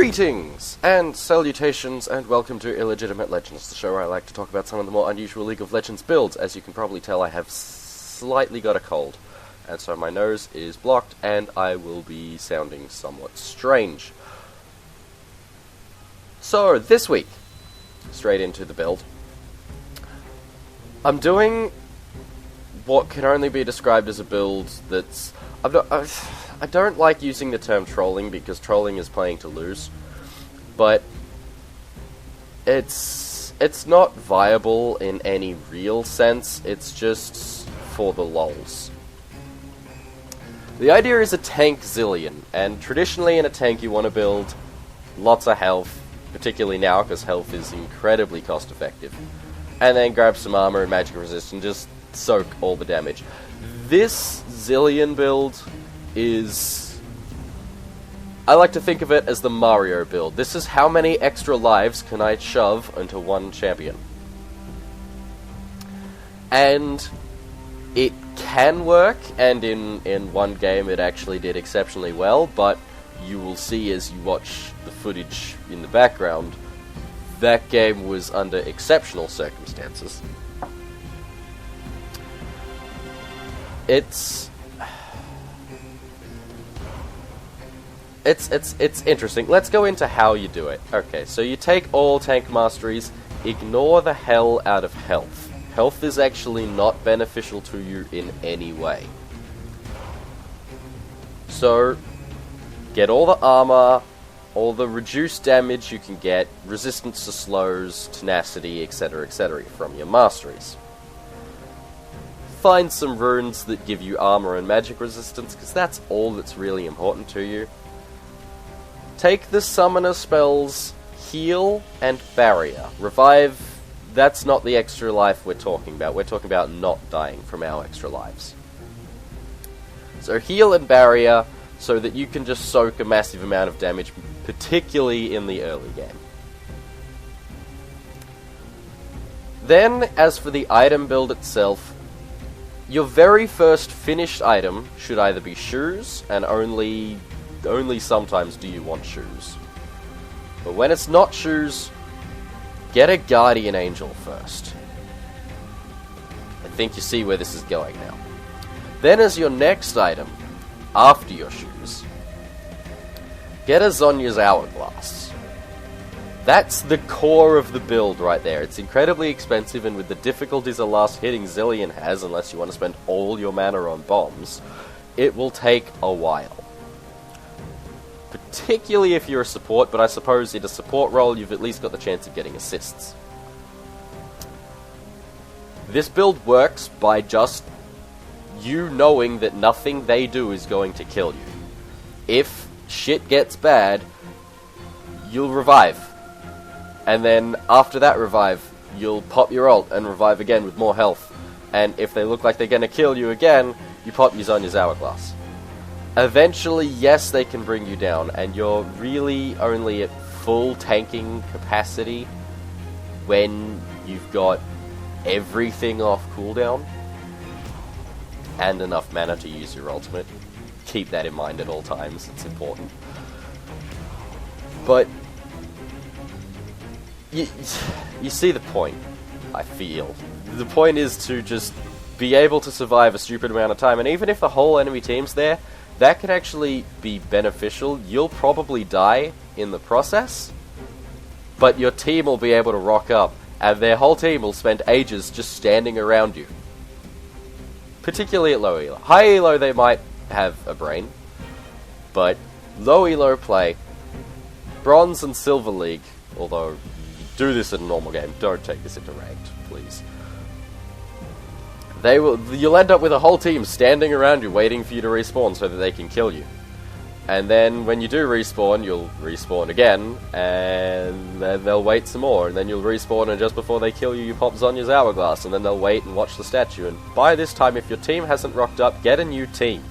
Greetings and salutations and welcome to Illegitimate Legends, the show where I like to talk about some of the more unusual League of Legends builds. As you can probably tell, I have slightly got a cold, and so my nose is blocked and I will be sounding somewhat strange. So, this week, straight into the build, I'm doing what can only be described as a build that's... I don't like using the term trolling because trolling is playing to lose, but it's not viable in any real sense, it's just for the lols. The idea is a Tank Zilean, and traditionally in a tank you want to build lots of health, particularly now because health is incredibly cost effective, and then grab some armor and magic resist and just soak all the damage. This Zilean build is... I like to think of it as the Mario build. This is how many extra lives can I shove into one champion. And it can work, and in one game it actually did exceptionally well, but you will see as you watch the footage in the background, that game was under exceptional circumstances. It's interesting. Let's go into how you do it. Okay, so you take all tank masteries, ignore the hell out of health. Health is actually not beneficial to you in any way. So, get all the armor, all the reduced damage you can get, resistance to slows, tenacity, etc., from your masteries. Find some runes that give you armor and magic resistance, because that's all that's really important to you. Take the summoner spells Heal and Barrier. Revive, that's not the extra life we're talking about. We're talking about not dying from our extra lives. So Heal and Barrier, so that you can just soak a massive amount of damage, particularly in the early game. Then, as for the item build itself, your very first finished item should either be shoes, and only sometimes do you want shoes. But when it's not shoes, get a Guardian Angel first. I think you see where this is going now. Then as your next item, after your shoes, get a Zhonya's Hourglass. That's the core of the build right there. It's incredibly expensive, and with the difficulties a last hitting Zilean has, unless you want to spend all your mana on bombs, it will take a while. Particularly if you're a support, but I suppose in a support role you've at least got the chance of getting assists. This build works by just you knowing that nothing they do is going to kill you. If shit gets bad, you'll revive. And then after that revive, you'll pop your ult and revive again with more health. And if they look like they're going to kill you again, you pop your Zhonya's Hourglass. Eventually, yes, they can bring you down, and you're really only at full tanking capacity when you've got everything off cooldown and enough mana to use your ultimate. Keep that in mind at all times, it's important. But you see the point, I feel. The point is to just be able to survive a stupid amount of time, and even if the whole enemy team's there, that could actually be beneficial. You'll probably die in the process, but your team will be able to rock up, and their whole team will spend ages just standing around you. Particularly at low elo. High elo they might have a brain, but low elo play, Bronze and Silver League, although you do this in a normal game, don't take this into ranked, please. You'll end up with a whole team standing around you waiting for you to respawn so that they can kill you. And then when you do respawn, you'll respawn again, and then they'll wait some more, and then you'll respawn, and just before they kill you, you pop Zhonya's Hourglass, and then they'll wait and watch the statue, and by this time, if your team hasn't rocked up, get a new team.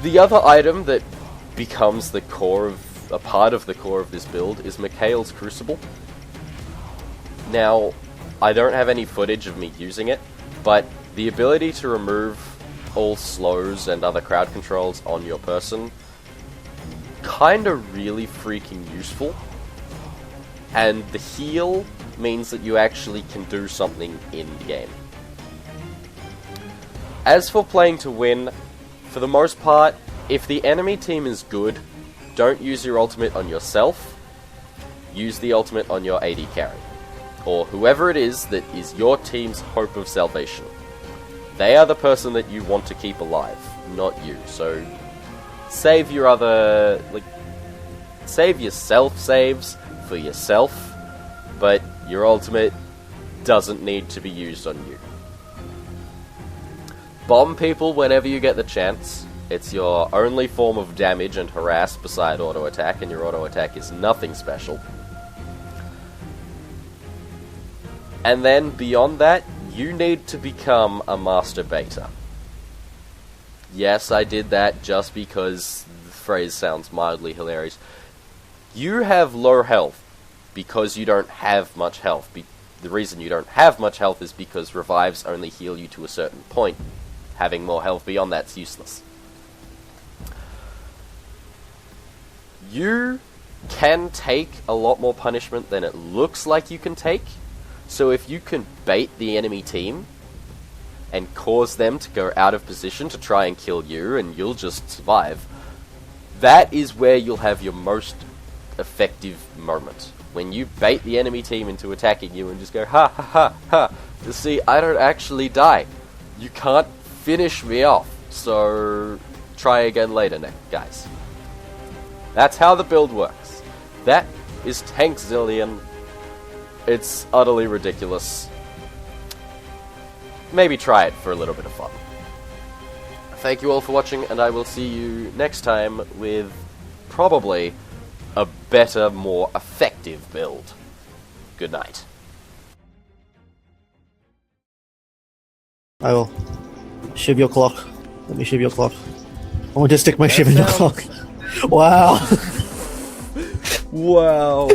The other item that becomes a part of the core of this build is Mikhail's Crucible. Now, I don't have any footage of me using it, but the ability to remove all slows and other crowd controls on your person kinda really freaking useful. And the heal means that you actually can do something in the game. As for playing to win, for the most part, if the enemy team is good, don't use your ultimate on yourself. Use the ultimate on your AD carry, or whoever it is that is your team's hope of salvation. They are the person that you want to keep alive, not you. So save your other, save your self-saves for yourself, but your ultimate doesn't need to be used on you. Bomb people whenever you get the chance. It's your only form of damage and harass beside auto attack, and your auto attack is nothing special. And then, beyond that, you need to become a master baiter. Yes, I did that just because the phrase sounds mildly hilarious. You have low health because you don't have much health. The reason you don't have much health is because revives only heal you to a certain point. Having more health beyond that's useless. You can take a lot more punishment than it looks like you can take. So if you can bait the enemy team and cause them to go out of position to try and kill you, and you'll just survive, that is where you'll have your most effective moment. When you bait the enemy team into attacking you and just go, ha ha ha ha, you see, I don't actually die. You can't finish me off, so try again later, guys. That's how the build works. That is Tank Zilean. It's utterly ridiculous. Maybe try it for a little bit of fun. Thank you all for watching, and I will see you next time with probably a better, more effective build. Good night. I will. Shiv your clock. Let me shiv your clock. I want to stick my shiv in your clock. Wow. Wow.